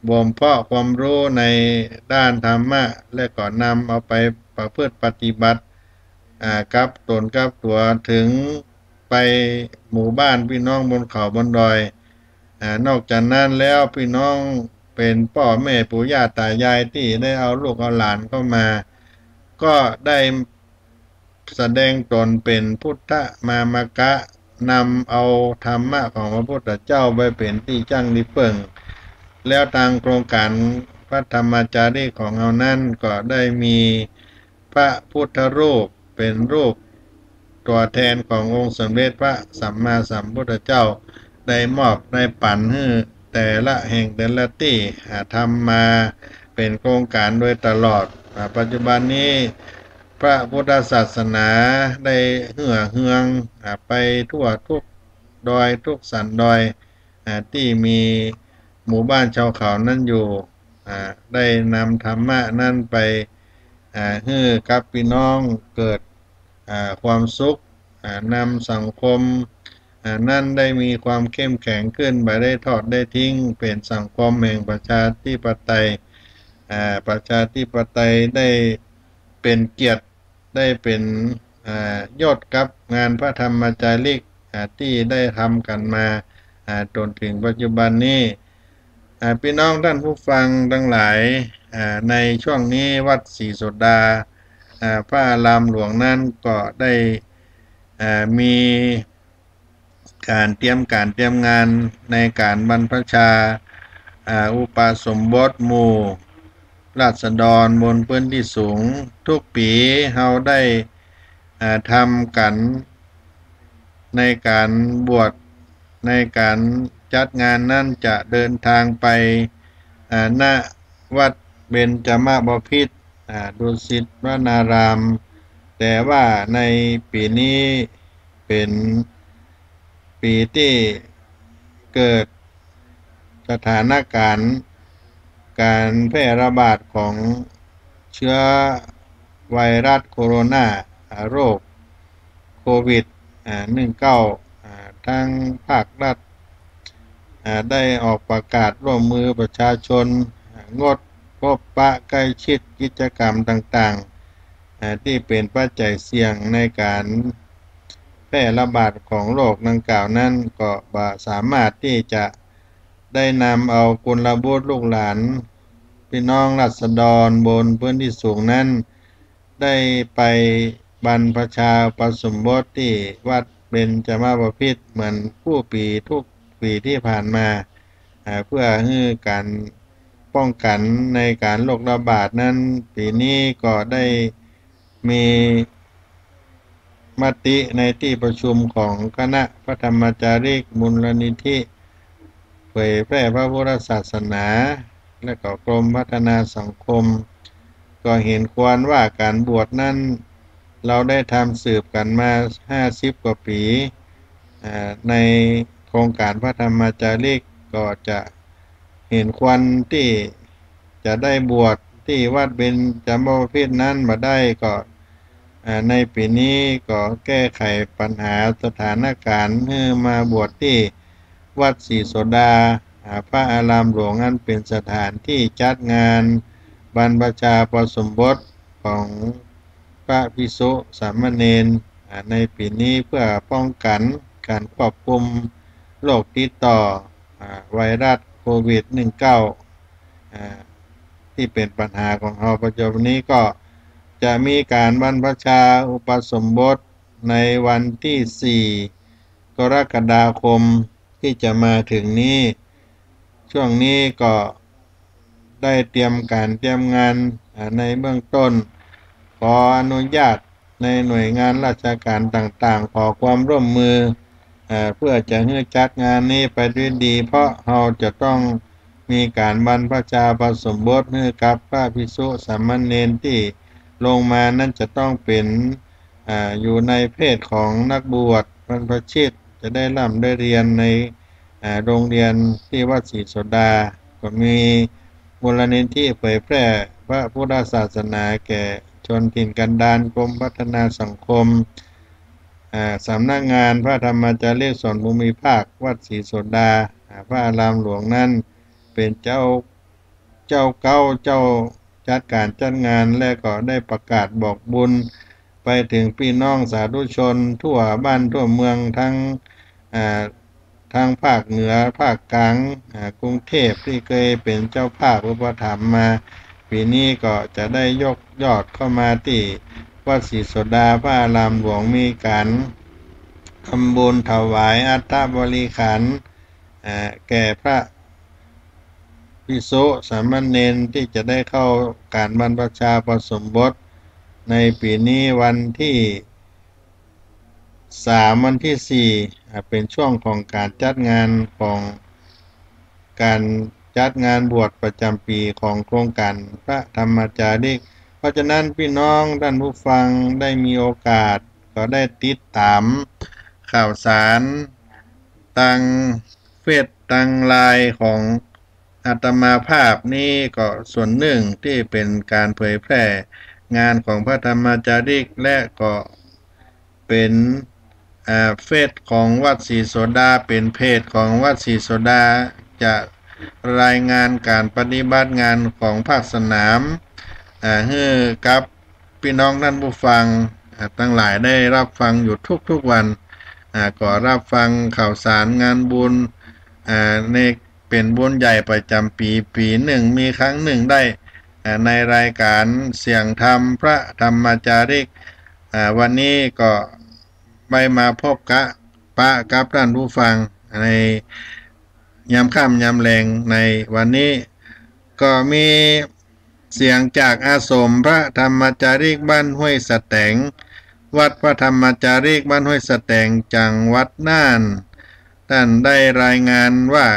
[SPEAKER 1] บ่มเพาะความรู้ในด้านธรรมะและก็นำเอาไปประพฤติปฏิบัติกับตนกับตัวถึงไปหมู่บ้านพี่น้องบนเขาบนดอยนอกจากนั้นแล้วพี่น้องเป็นพ่อแม่ปู่ย่าตายายที่ได้เอาลูกเอาหลานเข้ามาก็ได้แสดงตนเป็นพุทธมามกะนำเอาธรรมะของพระพุทธเจ้าไปเป็นที่จั่งที่เพิ่งแล้วทางโครงการพระธรรมจารีกของเรานั้นก็ได้มีพระพุทธรูปเป็นรูปตัวแทนขององค์สมเด็จพระสัมมาสัมพุทธเจ้าได้มอบได้ปันให้แต่ละแห่งแต่ละที่ทำมาเป็นโครงการโดยตลอดปัจจุบันนี้พระพุทธศาสนาได้เฮืองไปทั่วทุกดอยทุกสันดอยที่มีหมู่บ้านชาวเขานั่นอยู่ได้นำธรรมะนั่นไปให้กับพี่น้องเกิดความสุขนำสังคมนั่นได้มีความเข้มแข็งขึ้นไปได้ทอดได้ทิ้งเป็นสังคมแห่งประชาธิปไตยได้เป็นเกียรติได้เป็นยอดกับงานพระธรรมจารีกที่ได้ทำกันมาจนถึงปัจจุบันนี้พี่น้องท่านผู้ฟังทั้งหลายในช่วงนี้วัดศรีโสดาพระอารามหลวงนั้นก็ได้มีการเตรียมงานในการบรรพชาอุปสมบทหมู่ราษฎรบนพื้นที่สูงทุกปีเราได้ทำกันในการบวชในการจัดงานนั้นจะเดินทางไปณวัดเบญจมบพิตรดุสิตวนารามแต่ว่าในปีนี้เป็นปีที่เกิดสถานการณ์การแพร่ระบาดของเชื้อไวรัสโคโรนาโรคโควิด19ทางภาครัฐได้ออกประกาศร่วมมือประชาชนงดพบปะใกล้ชิดกิจกรรมต่างๆที่เป็นปัจจัยเสี่ยงในการแพร่ระบาดของโรคดังกล่าวนั้นก็สามารถที่จะไ ได้นำเอากุลบุตรลูกหลานพี่น้องราษฎรบนพื้นที่สูงนั้นได้ไปบรรพชาอุปสมบทที่วัดเบญจมาบพิตรเหมือนทุกปีที่ผ่านมาเพื่อให้การป้องกันในการโรคระบาดนั้นปีนี้ก็ได้มีมติในที่ประชุมของคณะพระธรรมจารีกมูลนิธิเผยแพร่พระพุทธศาสนาและก็กรมพัฒนาสังคมก็เห็นควรว่าการบวชนั้นเราได้ทำสืบกันมา50 กว่าปีในโครงการพระธรรมจารีกก็จะเห็นควรที่จะได้บวชที่วัดเบญจมาบพิตรนั้นมาได้ก็ในปีนี้ก็แก้ไขปัญหาสถานการณ์ให้มาบวชที่วัดศรีโสดาพระอารามหลวงนั้นเป็นสถานที่จัดงานบรรพชาอุปสมบทของพระภิกษุสามเณรในปีนี้เพื่อป้องกันการควบคุมโรคติดต่อไวรัสโควิด -19 ที่เป็นปัญหาของเราปัจจุบันนี้ก็จะมีการบรรพชาอุปสมบทในวันที่ 4 กรกฎาคมที่จะมาถึงนี้ช่วงนี้ก็ได้เตรียมงานในเบื้องต้นขออนุญาตในหน่วยงานราชการต่างๆขอความร่วมมือเพื่อจะให้จัดงานนี้ไปด้วยดีเพราะเราจะต้องมีการบรรพชาอุปสมบทให้กับพระภิกษุสามเณรที่ลงมานั้นจะต้องเป็นอยู่ในเพศของนักบวชบรรพชิตจะได้ร่ำได้เรียนในโรงเรียนที่วัดศรีโสดาก็มีมูลนิธิเผยแพร่พระพุทธศาสนาแก่ชนถิ่นกันดารกรมพัฒนาสังคมสำนักงานพระธรรมจารีกส่วนภูมิภาควัดศรีโสดาพระอารามหลวงนั้นเป็นเจ้าเก้าเจ้าจัดการจัดงานและก็ได้ประกาศบอกบุญไปถึงพี่น้องสาธุชนทั่วบ้านทั่วเมืองทั้งภาคเหนือภาคกลางกรุงเทพที่เคยเป็นเจ้าภาพอุปถัมภ์มาปีนี้ก็จะได้ยกยอดเข้ามาที่วัดศรีโสดาพระอารามหลวงมีการทำบุญถวายอัฐบริขารแก่พระภิกษุสามเณรที่จะได้เข้าการบรรพชาอุปสมบทในปีนี้วันที่ 3 วันที่ 4เป็นช่วงของการจัดงานของการจัดงานบวชประจำปีของโครงการพระธรรมจารีกเพราะฉะนั้นพี่น้องท่านผู้ฟังได้มีโอกาสก็ได้ติดตามข่าวสารตังเฟซตังไลน์ของอาตมาภาพนี้ก็ส่วนหนึ่งที่เป็นการเผยแพร่งานของพระธรรมจารีกและก็เป็นเฟซของวัดศรีโสดาเป็นเพจของวัดศรีโสดาจะรายงานการปฏิบัติงานของภาคสนามให้กับพี่น้องท่านผู้ฟังทั้งหลายได้รับฟังอยู่ทุกวันก็รับฟังข่าวสารงานบุญในเป็นบุญใหญ่ประจำปีหนึ่งมีครั้งหนึ่งได้ในรายการเสียงธรรมพระธรรมจารีกวันนี้ก็ไม่มาพบกับท่านผู้ฟังในยามค่ำยามแลงในวันนี้ก็มีเสียงจากอาสมพระธรรมจารีกบ้านห้วยสะแตงวัดพระธรรมจารีกบ้านห้วยสะแตงจังหวัดน่านท่านได้รายงานว่า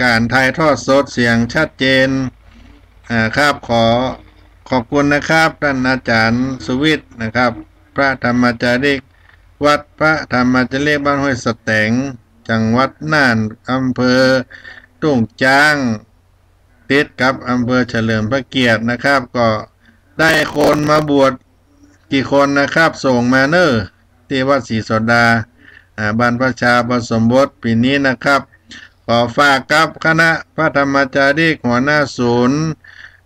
[SPEAKER 1] การถ่ายทอดสดเสียงชัดเจนครับขอบคุณนะครับท่านอาจารย์สุวิทย์นะครับพระธรรมจารีกวัดพระธรรมจารีกบ้านห้วยสะแตงจังหวัดน่านอำเภอทุ่งจ้างติดกับอำเภอเฉลิมพระเกียรตินะครับก็ได้คนมาบวชกี่คนนะครับส่งมาที่วัดศรีโสดาบรรพชาอุปสมบทปีนี้นะครับขอฝากกับคณะพระธรรมจารีกหัวหน้าศูนย์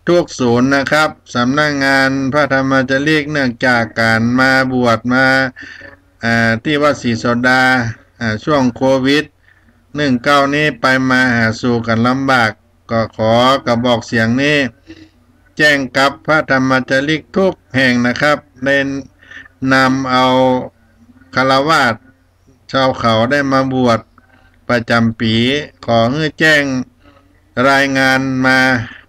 [SPEAKER 1] ทุกศูนย์นะครับสำนักงานพระธรรมจารีกเนื่องจากการมาบวชมาที่วัดศรีโสดาช่วงโควิด 19นี้ไปมาหาสู่กันลำบากก็ขอกระบอกเสียงนี้แจ้งกับพระธรรมจาริกทุกแห่งนะครับได้นำเอาคฤหัสถ์ชาวเขาได้มาบวชประจำปีขอให้แจ้งรายงานมา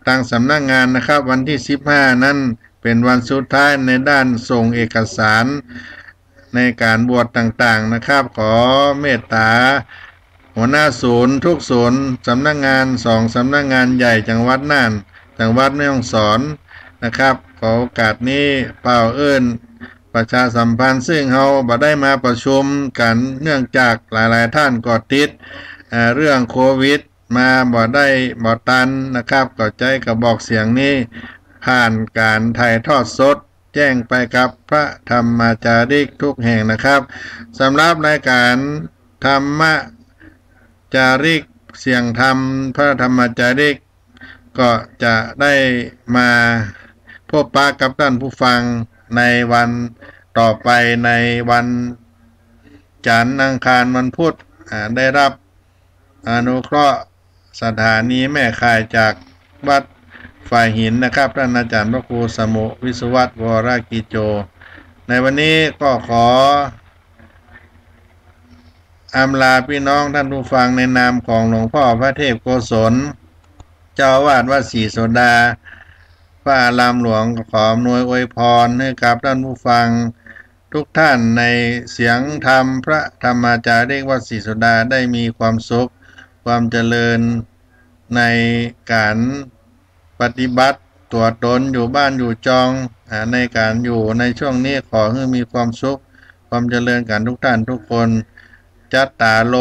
[SPEAKER 1] ทางสำนักงานนะครับวันที่15นั้นเป็นวันสุดท้ายในด้านส่งเอกสารในการบวชต่างๆนะครับขอเมตตาหัวหน้าศูนย์ทุกศูนย์สำนักงาน2สำนักงานใหญ่จังหวัดน่านจังหวัดแม่ฮ่องสอนนะครับขอโอกาสนี้เป่าเอิ้นประชาสัมพันธ์ซึ่งเราบ่ได้มาประชุมกันเนื่องจากหลายๆท่านก็ติดเรื่องโควิดมาบ่ได้บ่ตันนะครับก็ใจกระบอกเสียงนี้ผ่านการถ่ายทอดสดแจ้งไปกับพระธรรมจาริกทุกแห่งนะครับสำหรับรายการธรรมจาริกเสียงธรรมพระธรรมจาริกก็จะได้มาพบปะกับท่านผู้ฟังในวันต่อไปในวันจันทร์อังคารวันพุธได้รับอนุเคราะห์สถานีแม่ข่ายจากวัดฝ่ายหินนะครับท่านอาจารย์พระครูสมุวิศวัตวรกิโจในวันนี้ก็ขออำลาพี่น้องท่านผู้ฟังในนามของหลวงพ่อพระเทพโกศลเจ้าอาวาสวัดศรีโสดาพระอารามหลวงขออำนวยอวยพรให้กับท่านผู้ฟังทุกท่านในเสียงธรรมพระธรรมจาริกวัดศรีโสดาได้มีความสุขความเจริญในการปฏิบัติตัวตนอยู่บ้านอยู่จองในการอยู่ในช่วงนี้ขอให้มีความสุขความเจริญกันทุกท่านทุกคนจัตตาโล